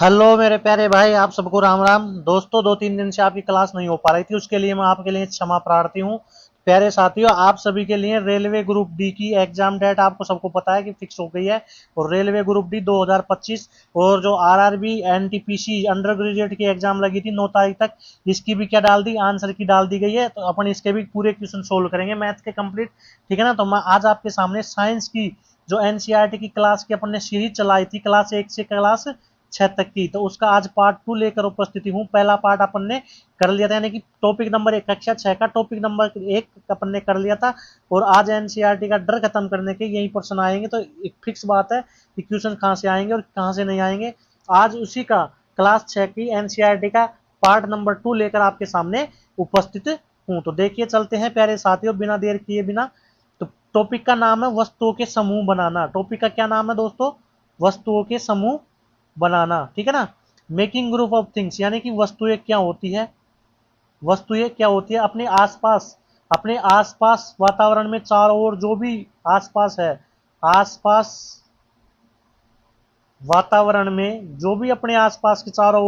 Hello मेरे प्यारे भाई, आप सबको राम राम। दोस्तों, 2-3 दिन से आपकी क्लास नहीं हो पा रही थी, उसके लिए मैं आपके लिए क्षमा प्रार्थी हूँ। प्यारे साथियों, आप सभी के लिए रेलवे ग्रुप डी की एग्जाम डेट आपको सबको पता है कि फिक्स हो गई है। और रेलवे ग्रुप डी 2025 और जो आरआरबी एनटीपीसी अंडर ग्रेजुएट की एग्जाम लगी थी 9 तारीख तक, इसकी भी क्या डाल दी, आंसर की डाल दी गई है। तो अपन इसके भी पूरे क्वेश्चन सोल्व करेंगे मैथ के कंप्लीट। ठीक है ना। तो मैं आज आपके सामने साइंस की जो एनसीईआरटी की क्लास की अपन ने सीरीज चलाई थी, क्लास 1 से क्लास 6 तक की, तो उसका आज पार्ट 2 लेकर उपस्थिति हूँ। पहला पार्ट अपन ने कर लिया था, यानी कि टॉपिक नंबर 1 कक्षा 6 का टॉपिक नंबर 1 अपन ने कर लिया था। और आज एनसीईआरटी का डर खत्म करने के यही प्रश्न आएंगे। तो एक फिक्स बात है कि क्वेश्चन कहाँ से आएंगे और कहाँ से नहीं आएंगे। आज उसी का क्लास 6 की एनसीईआरटी का पार्ट नंबर 2 लेकर आपके सामने उपस्थित हूँ। तो देखिए, चलते हैं प्यारे साथियों, बिना देर किए बिना। तो टॉपिक का नाम है वस्तुओं के समूह बनाना। टॉपिक का क्या नाम है दोस्तों? वस्तुओं के समूह बनाना। ठीक है ना। मेकिंग ग्रुप ऑफ थिंग्स, यानी कि वस्तुएं क्या होती है। वस्तुएं क्या होती है अपने आसपास वातावरण में चारों ओर जो भी आसपास है, आसपास वातावरण में जो भी अपने आसपास के चारों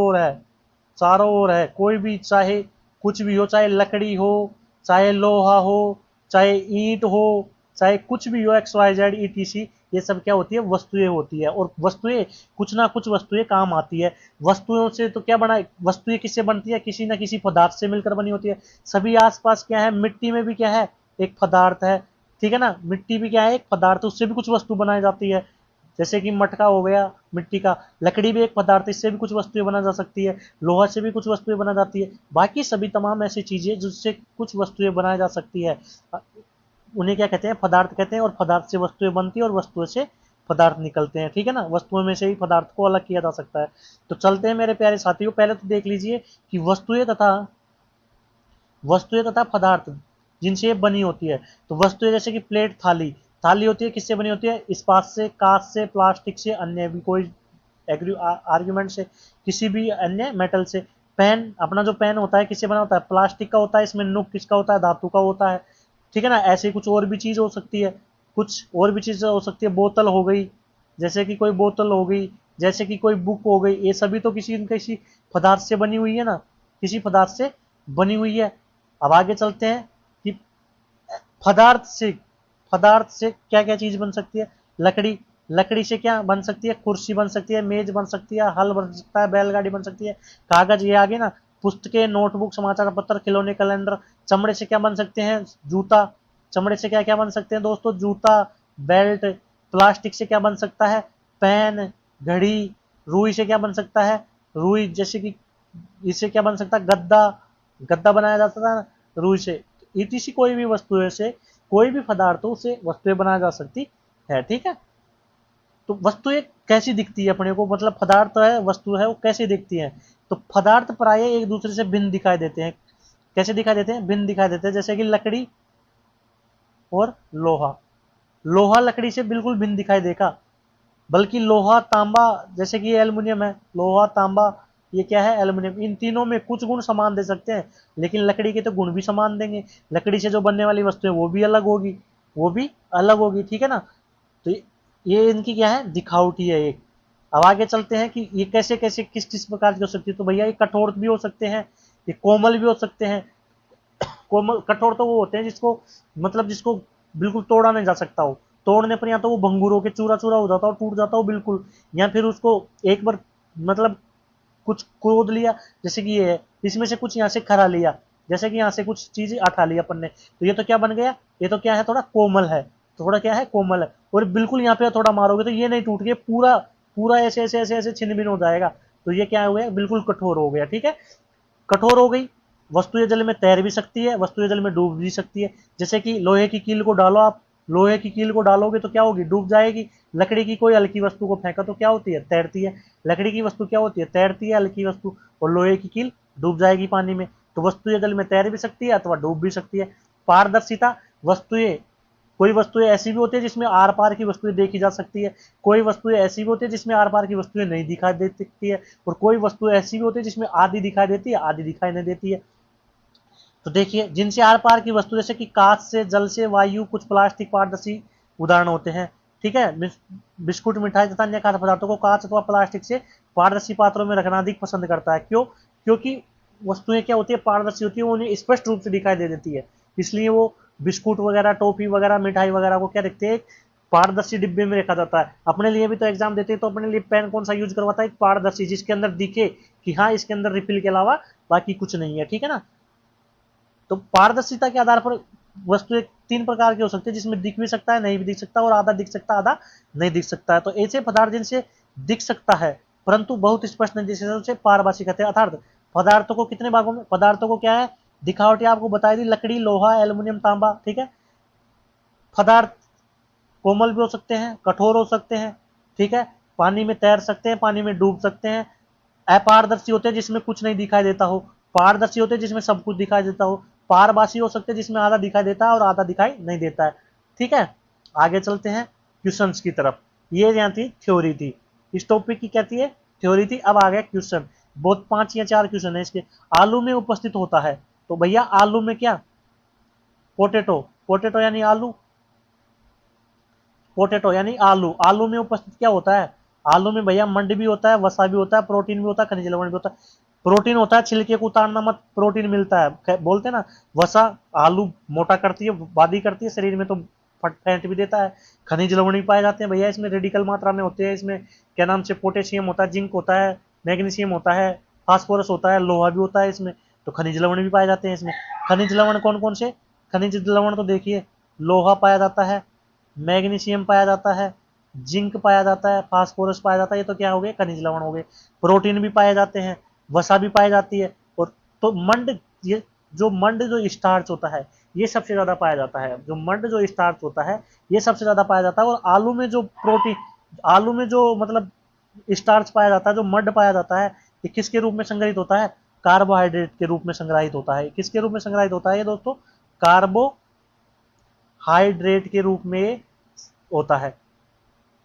ओर है कोई भी, चाहे कुछ भी हो, चाहे लकड़ी हो, चाहे लोहा हो, चाहे ईंट हो, चाहे कुछ भी हो, एक्स वाई जेड ईटीसी, ये सब क्या होती है? वस्तुएं होती है। और वस्तुएं, कुछ ना कुछ वस्तुएं काम आती है। वस्तुओं से तो क्या बना, वस्तुएं किससे बनती है? किसी ना किसी पदार्थ से मिलकर बनी होती है। सभी आसपास क्या है, मिट्टी में भी क्या है? एक पदार्थ है। ठीक है ना। मिट्टी भी क्या है? एक पदार्थ, उससे भी कुछ वस्तु बनाई जाती है। जैसे कि मटका हो गया मिट्टी का। लकड़ी भी एक पदार्थ है, इससे भी कुछ वस्तुएं बना जा सकती है। लोहा से भी कुछ वस्तुएं बना जाती है। बाकी सभी तमाम ऐसी चीजें जिससे कुछ वस्तुएं बनाई जा सकती है, उन्हें क्या कहते हैं? पदार्थ कहते हैं। और पदार्थ से वस्तुएं बनती है और वस्तुओं से पदार्थ निकलते हैं। ठीक है ना। वस्तुओं में से ही पदार्थ को अलग किया जा सकता है। तो चलते हैं मेरे प्यारे साथियों, पहले तो देख लीजिए कि वस्तुएं तथा पदार्थ जिनसे ये बनी होती है। तो वस्तुएं जैसे कि प्लेट, थाली। थाली होती है, किससे बनी होती है? इस्पात से, कांच से, प्लास्टिक से, अन्य भी कोई आर्ग्यूमेंट से, किसी भी अन्य मेटल से। पेन, अपना जो पेन होता है किससे बना होता है? प्लास्टिक का होता है। इसमें नुक किसका होता है? धातु का होता है। ठीक है ना। ऐसे कुछ और भी चीज हो सकती है, कुछ और भी चीज हो सकती है। बोतल हो गई, जैसे कि कोई बोतल हो गई, जैसे कि कोई बुक हो गई, ये सभी तो किसी न किसी पदार्थ से बनी हुई है ना, किसी पदार्थ से बनी हुई है। अब आगे चलते हैं कि पदार्थ से पदार्थ से क्या क्या चीज बन सकती है। लकड़ी, लकड़ी से क्या बन सकती है? कुर्सी बन सकती है, मेज बन सकती है, हल बन सकता है, बैलगाड़ी बन सकती है। कागज, ये आगे ना, पुस्तकें, नोटबुक, समाचार पत्र, खिलौने, कैलेंडर। चमड़े से क्या बन सकते हैं? जूता। चमड़े से क्या क्या बन सकते हैं दोस्तों? जूता, बेल्ट। प्लास्टिक से क्या बन सकता है? पेन, घड़ी। रुई से क्या बन सकता है? रुई, जैसे कि इससे क्या बन सकता है? गद्दा। गद्दा बनाया जाता था ना रुई से। ईटीसी कोई भी वस्तु से, कोई भी पदार्थों से वस्तुएं बनाई जा सकती है। ठीक है। तो वस्तुएं कैसी दिखती है अपने को, मतलब पदार्थ है, वस्तु है, वो कैसे दिखती है? तो पदार्थ प्राय एक दूसरे से भिन्न दिखाई देते हैं। कैसे दिखाई देते हैं? भिन्न दिखाई देते हैं। जैसे कि लकड़ी और लोहा। लोहा लकड़ी से बिल्कुल भिन्न दिखाई देगा। बल्कि लोहा, तांबा, जैसे कि ये एल्युमिनियम है, लोहा, तांबा, ये क्या है? एल्युमिनियम। इन तीनों में कुछ गुण समान दे सकते हैं, लेकिन लकड़ी के तो गुण भी समान देंगे। लकड़ी से जो बनने वाली वस्तु है वो भी अलग होगी, वो भी अलग होगी। ठीक है ना। तो ये इनकी क्या है? दिखावटी है एक। अब आगे चलते हैं कि ये कैसे कैसे किस किस प्रकार की हो सकती है। तो भैया, ये कठोर भी हो सकते हैं, ये कोमल भी हो सकते हैं। कोमल, कठोर तो वो होते हैं जिसको, मतलब जिसको बिल्कुल तोड़ा नहीं जा सकता हो। तोड़ने पर या तो वो भंगुर होकर चूरा चूरा हो जाता हो, टूट जाता हो बिल्कुल, या फिर उसको एक बार, मतलब कुछ खोद लिया, जैसे कि ये है, इसमें से कुछ यहाँ से खरा लिया, जैसे कि यहाँ से कुछ चीज उठा ली अपन ने, तो ये तो क्या बन गया? ये तो क्या है? थोड़ा कोमल है। थोड़ा क्या है? कोमल है। और बिल्कुल यहाँ पे थोड़ा मारोगे तो ये नहीं टूट गया, पूरा पूरा ऐसे ऐसे ऐसे ऐसे छिन्न भिन्न हो जाएगा। तो ये क्या हो गया? बिल्कुल कठोर हो गया। ठीक है। कठोर हो गई। वस्तुएं जल में तैर भी सकती है, वस्तुएं जल में डूब भी सकती है। जैसे कि लोहे की कील को डालो आप, लोहे की कील को डालोगे तो क्या होगी? डूब जाएगी। लकड़ी की कोई हल्की वस्तु को फेंका तो क्या होती है? तैरती है। लकड़ी की वस्तु क्या होती है? तैरती है, हल्की वस्तु। और लोहे की कील डूब जाएगी पानी में। तो वस्तुएं जल में तैर भी सकती है अथवा डूब भी सकती है। पारदर्शिता, वस्तुएं, कोई वस्तुएं ऐसी भी होती है जिसमें आर पार की वस्तुएं देखी जा सकती है। कोई वस्तुएं ऐसी भी होती है जिसमें आर पार की वस्तुएं नहीं दिखाई दे सकती है। और कोई वस्तु ऐसी भी होती है जिसमें आधी दिखाई देती है, आधी दिखाई नहीं देती है। तो देखिए, जिनसे आर पार की वस्तु, जैसे कि कांच से, जल से, वायु, कुछ प्लास्टिक, पारदर्शी उदाहरण होते हैं। ठीक है। बिस्कुट, मिठाई तथा अन्य खाद्य पदार्थों को कांच अथवा प्लास्टिक से पारदर्शी पात्रों में रखना अधिक पसंद करता है। क्यों? क्योंकि वस्तुएं क्या होती है, पारदर्शी होती है, वो उन्हें स्पष्ट रूप से दिखाई दे देती है, इसलिए वो बिस्कुट वगैरह, टॉफी वगैरह, मिठाई वगैरह को क्या देखते हैं, पारदर्शी डिब्बे में रखा जाता है। अपने लिए भी तो एग्जाम देते हैं तो अपने लिए पेन कौन सा यूज करवाता है, एक पारदर्शी, जिसके अंदर दिखे कि हाँ इसके अंदर रिफिल के अलावा बाकी कुछ नहीं है, ठीक है ना। तो पारदर्शिता के आधार पर वस्तु एक तीन प्रकार की हो सकती है, जिसमें दिख भी सकता है, नहीं भी दिख सकता, और आधा दिख सकता है, आधा नहीं दिख सकता है। तो ऐसे पदार्थ जिनसे दिख सकता है परंतु बहुत स्पष्ट नहीं दिख सकता उसे पारभासी कहते हैं। अर्थात पदार्थों को कितने भागों में, पदार्थों को क्या है, दिखावटी आपको बताई दी, लकड़ी, लोहा, एल्यूमिनियम, तांबा, ठीक है। पदार्थ कोमल भी हो सकते हैं, कठोर हो सकते हैं, ठीक है, पानी में तैर सकते हैं, पानी में डूब सकते हैं। अपारदर्शी होते हैं जिसमें कुछ नहीं दिखाई देता हो, पारदर्शी होते हैं जिसमें सब कुछ दिखाई देता हो, पारभासी हो सकते हैं जिसमें आधा दिखाई देता है और आधा दिखाई नहीं देता है, ठीक है। आगे चलते हैं क्वेश्चंस की तरफ। ये यहाँ थी थ्योरी थी, इस टॉपिक की क्या थी, थ्योरी थी। अब आ गया क्वेश्चन, बहुत 5 या 4 क्वेश्चन है इसके। आलू में उपस्थित होता है, तो भैया आलू में क्या, पोटेटो, पोटेटो यानी आलू, पोटेटो यानी आलू, आलू में उपस्थित क्या होता है, आलू में भैया मंड भी होता है, वसा भी होता है, प्रोटीन भी होता है, खनिज लवण भी होता है। प्रोटीन होता है, छिलके को उतारना मत, प्रोटीन मिलता है, बोलते हैं ना। वसा आलू मोटा करती है, वादी करती है शरीर में, तो फैट भी देता है। खनिज लवण भी पाए जाते हैं भैया इसमें, रेडिकल मात्रा में होते हैं इसमें, क्या नाम से, पोटेशियम होता है, जिंक होता है, मैग्नीशियम होता है, फास्फोरस होता है, लोहा भी होता है इसमें, तो खनिज लवण भी पाए जाते हैं इसमें। खनिज लवण कौन कौन से, खनिज लवण तो देखिए, लोहा पाया जाता है, मैग्नीशियम पाया जाता है, जिंक पाया जाता है, फास्फोरस पाया जाता है, ये तो क्या हो गए, खनिज लवण हो गए। प्रोटीन भी पाए जाते हैं, वसा भी पाई जाती है, और तो मंड, ये मंड जो स्टार्च होता है ये सबसे ज्यादा पाया जाता है, जो मंड जो स्टार्च होता है ये सबसे ज्यादा पाया जाता है। और आलू में जो प्रोटीन, आलू में जो मतलब स्टार्च पाया जाता है, जो मंड पाया जाता है, ये किसके रूप में संग्रहित होता है, कार्बोहाइड्रेट के रूप में संग्रहित होता है। किसके रूप में संग्रहित होता है ये दोस्तों, कार्बो हाइड्रेट के रूप में होता है।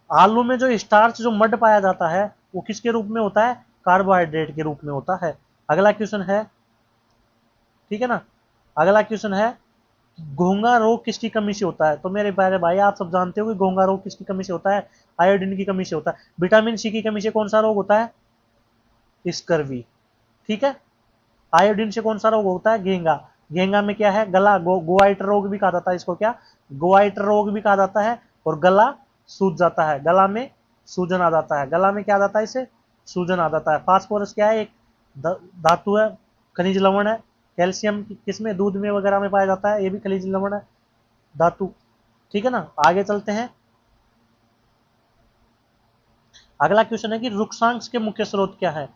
आलू में जो स्टार्च, जो मड पाया जाता है, वो किसके रूप में होता है, कार्बोहाइड्रेट के रूप में होता है। अगला क्वेश्चन है, ठीक है ना, अगला क्वेश्चन है, घोंघा रोग किसकी कमी से होता है। तो मेरे प्यारे भाई आप सब जानते हो कि घोंघा रोग किसकी कमी से होता है, आयोडीन की कमी से होता है। विटामिन सी की कमी से कौन सा रोग होता है, स्कर्वी, ठीक है। आयोडीन से कौन सा रोग होता है, घेंगा, घेंगा में क्या है, गला, गोआइटर रोग भी कहा जाता है इसको, क्या, गोआइटर रोग भी कहा जाता है। और गला सूज जाता है, गला में सूजन आ जाता है, गला में क्या आ जाता है, इसे सूजन आ जाता है। फास्फोरस क्या है, एक धातु है, खनिज लवण है। कैल्शियम किसमें, दूध में वगैरह में पाया जाता है, ये भी खनिज लवण है, धातु, ठीक है ना। आगे चलते हैं, अगला क्वेश्चन है कि रुक्षांश के मुख्य स्रोत क्या है।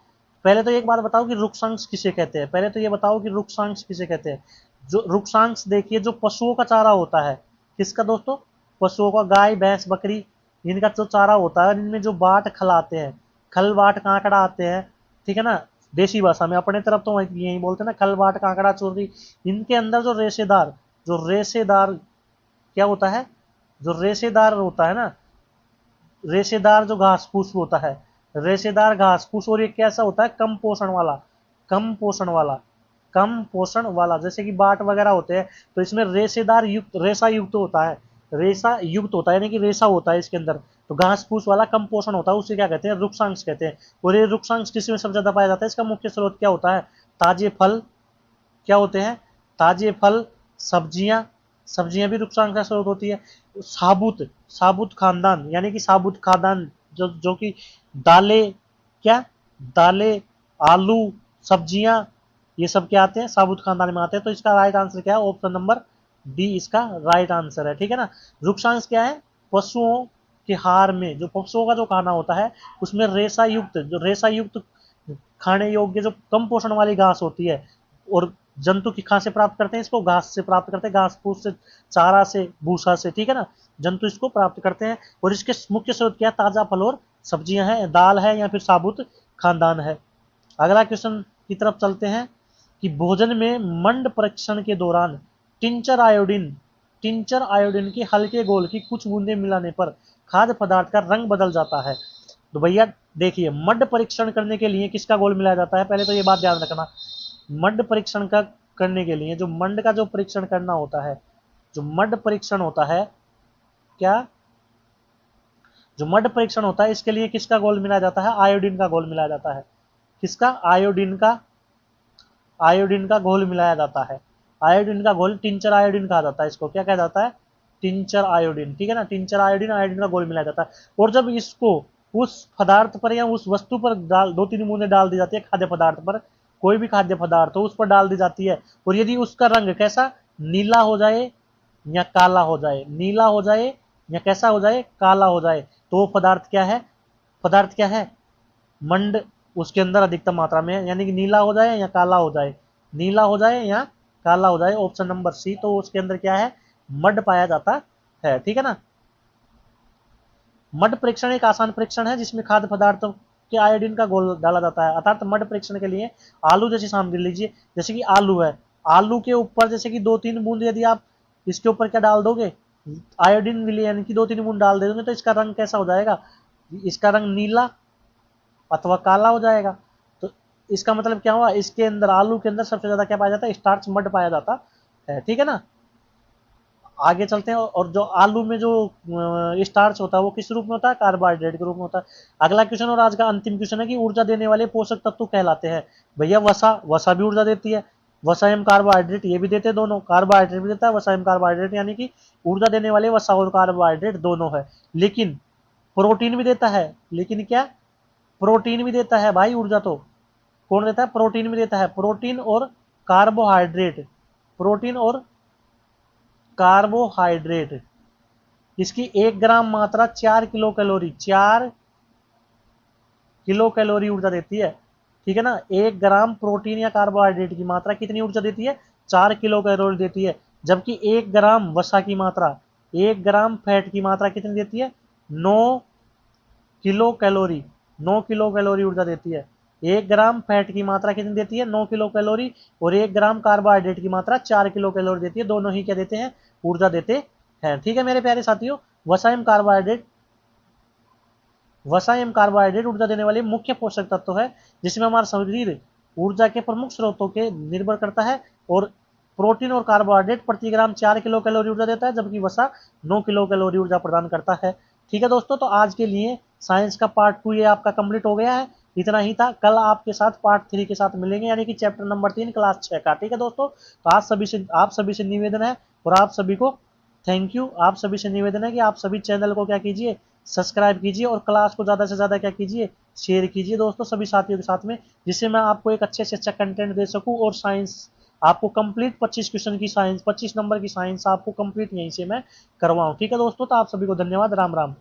पहले तो एक बात बताओ कि रुक्षांश किसे कहते हैं, पहले तो ये बताओ कि रुक्षांश किसे कहते हैं। जो रुक्षांश देखिए, जो पशुओं का चारा होता है, किसका दोस्तों, पशुओं का, गाय, भैंस, बकरी, इनका जो चारा होता है, इनमें जो बाट खिलाते हैं, खल, बाट, कांकड़ा आते हैं, ठीक है ना। देसी भाषा में, अपने तरफ तो यही बोलते हैं ना, खल, बाट, कांकड़ा, चोरी। इनके अंदर जो रेशेदार, जो रेशेदार क्या होता है, जो रेशेदार होता है ना, रेशेदार जो घास फूस होता है, रेशेदार घास फूस, और ये कैसा होता है, कम पोषण वाला, कम पोषण वाला, कम पोषण वाला, जैसे कि बाट वगैरह होते हैं, तो इसमें रेशेदार युक्त, रेशा युक्त होता है, रेशा युक्त होता है, यानी कि रेशा होता है इसके अंदर, तो घास फूस वाला कम पोषण होता है, उसे क्या कहते हैं, रुक्षांश कहते हैं। और ये रुक्षांश किसमें सबसे ज्यादा पाया जाता है, इसका मुख्य स्रोत क्या होता है, ताजे फल, क्या होते हैं, ताजे फल, सब्जियां, सब्जियां भी रुक्षांश का स्रोत होती है। साबुत, साबुत खानदान, यानी कि साबुत खानदान, जो कि दालें, क्या, दालें, आलू, सब्जियां, ये सब क्या आते हैं, साबुत खानदान में आते हैं। तो इसका राइट आंसर क्या है, ऑप्शन नंबर डी इसका राइट आंसर है, ठीक है ना। रुक्षांश क्या है, पशुओं के हार में, जो पशुओं का जो खाना होता है उसमें रेशा युक्त, जो रेशा युक्त खाने योग्य जो कम पोषण वाली घास होती है, और जंतु की कहाँ से प्राप्त करते हैं इसको, घास से प्राप्त करते हैं, घास फूस से, चारा से, भूसा से, ठीक है ना, जंतु इसको प्राप्त करते हैं। और इसके मुख्य स्रोत क्या है, ताजा फल और सब्जियां हैं, दाल है, या फिर साबुत खानदान है। अगला क्वेश्चन की तरफ चलते हैं कि भोजन में मंड परीक्षण के दौरान टिंचर आयोडीन, टिंचर आयोडीन के हल्के घोल की कुछ बूंदे मिलाने पर खाद्य पदार्थ का रंग बदल जाता है। तो भैया देखिए, मड परीक्षण करने के लिए किसका घोल मिलाया जाता है, पहले तो ये बात ध्यान रखना, मड परीक्षण का करने के लिए, जो मंड का जो परीक्षण करना होता है, जो मड परीक्षण होता है, क्या, जो मड परीक्षण होता है इसके लिए किसका घोल मिलाया जाता है? आयोडीन का घोल मिलाया जाता है। किसका? आयोडीन का घोल मिलाया जाता है। आयोडीन का घोल टिंचर आयोडीन कहा जाता है। इसको क्या कहा जाता है? Tincture iodine. ठीक है ना, टिंचर आयोडीन, आयोडीन का घोल मिलाया जाता है। और जब इसको उस पदार्थ पर या उस वस्तु पर डाल 2-3 बूंदे डाल दी जाती है, खाद्य पदार्थ पर, कोई भी खाद्य पदार्थ हो उस पर डाल दी जाती है, और यदि उसका रंग कैसा? नीला हो जाए या काला हो जाए, नीला हो जाए या कैसा हो जाए? काला हो जाए, तो वो पदार्थ क्या है? पदार्थ क्या है? मंड उसके अंदर अधिकतम मात्रा में है, यानी कि नीला हो जाए या काला हो जाए, नीला हो जाए या काला हो जाए, ऑप्शन नंबर सी। तो उसके अंदर क्या है? मड पाया जाता है। ठीक है ना। मड परीक्षण एक आसान परीक्षण है जिसमें खाद्य पदार्थों के आयोडीन का घोल डाला जाता है। अर्थात मड परीक्षण के लिए आलू जैसी सामग्री लीजिए, जैसे कि आलू है, आलू के ऊपर जैसे कि 2-3 बूंद यदि आप इसके ऊपर क्या डाल दोगे? आयोडीन मिली, यानी कि 2-3 बूंद डाल दोगे, तो इसका रंग कैसा हो जाएगा? इसका रंग नीला अथवा काला हो जाएगा। तो इसका मतलब क्या हुआ? इसके अंदर, आलू के अंदर सबसे ज्यादा क्या पाया जाता है? स्टार्च, मड पाया जाता है। ठीक है ना। आगे चलते हैं। और जो आलू में जो स्टार्च होता है वो किस रूप में होता है? कार्बोहाइड्रेट के रूप में होता है। अगला क्वेश्चन और आज का अंतिम क्वेश्चन है कि ऊर्जा देने वाले पोषक तत्व कहलाते हैं। भैया वसा, वसा भी ऊर्जा देती है। वसा एवं कार्बोहाइड्रेट ये भी देते हैं दोनों, कार्बोहाइड्रेट भी देता है, वसा एवं कार्बोहाइड्रेट, यानी कि ऊर्जा देने वाले वसा और कार्बोहाइड्रेट दोनों है। लेकिन प्रोटीन भी देता है। लेकिन क्या? प्रोटीन भी देता है भाई ऊर्जा। तो कौन देता है? प्रोटीन भी देता है। प्रोटीन और कार्बोहाइड्रेट, प्रोटीन और कार्बोहाइड्रेट, इसकी 1 ग्राम मात्रा 4 किलो कैलोरी, 4 किलो कैलोरी ऊर्जा देती है। ठीक है ना। 1 ग्राम प्रोटीन या कार्बोहाइड्रेट की मात्रा कितनी ऊर्जा देती है? 4 किलो कैलोरी देती है। जबकि 1 ग्राम वसा की मात्रा, 1 ग्राम फैट की मात्रा कितनी देती है? 9 किलो कैलोरी, 9 किलो कैलोरी ऊर्जा देती है। 1 ग्राम फैट की मात्रा कितनी देती है? 9 किलो कैलोरी। और 1 ग्राम कार्बोहाइड्रेट की मात्रा 4 किलो कैलोरी देती है। दोनों ही क्या देते हैं? ऊर्जा देते हैं। ठीक है मेरे प्यारे साथियों, वसा एवं कार्बोहाइड्रेट, वसा एवं कार्बोहाइड्रेट ऊर्जा देने वाले मुख्य पोषक तत्व है, जिसमें हमारा शरीर ऊर्जा के प्रमुख स्रोतों के निर्भर करता है। और प्रोटीन और कार्बोहाइड्रेट प्रति ग्राम 4 किलो कैलोरी ऊर्जा देता है, जबकि वसा 9 किलो कैलोरी ऊर्जा प्रदान करता है। ठीक है दोस्तों, तो आज के लिए साइंस का पार्ट 2 ये आपका कंप्लीट हो गया है। इतना ही था। कल आपके साथ पार्ट 3 के साथ मिलेंगे, यानी कि चैप्टर नंबर 3 क्लास 6 का। ठीक है दोस्तों, तो आप सभी से निवेदन है, और आप सभी को थैंक यू। आप सभी से निवेदन है कि आप सभी चैनल को क्या कीजिए? सब्सक्राइब कीजिए, और क्लास को ज़्यादा से ज़्यादा क्या कीजिए? शेयर कीजिए दोस्तों सभी साथियों के साथ में, जिससे मैं आपको एक अच्छे से अच्छा कंटेंट दे सकूं, और साइंस आपको कंप्लीट 25 क्वेश्चन की साइंस, 25 नंबर की साइंस आपको कंप्लीट यहीं से मैं करवाऊं। ठीक है दोस्तों, तो आप सभी को धन्यवाद। राम राम।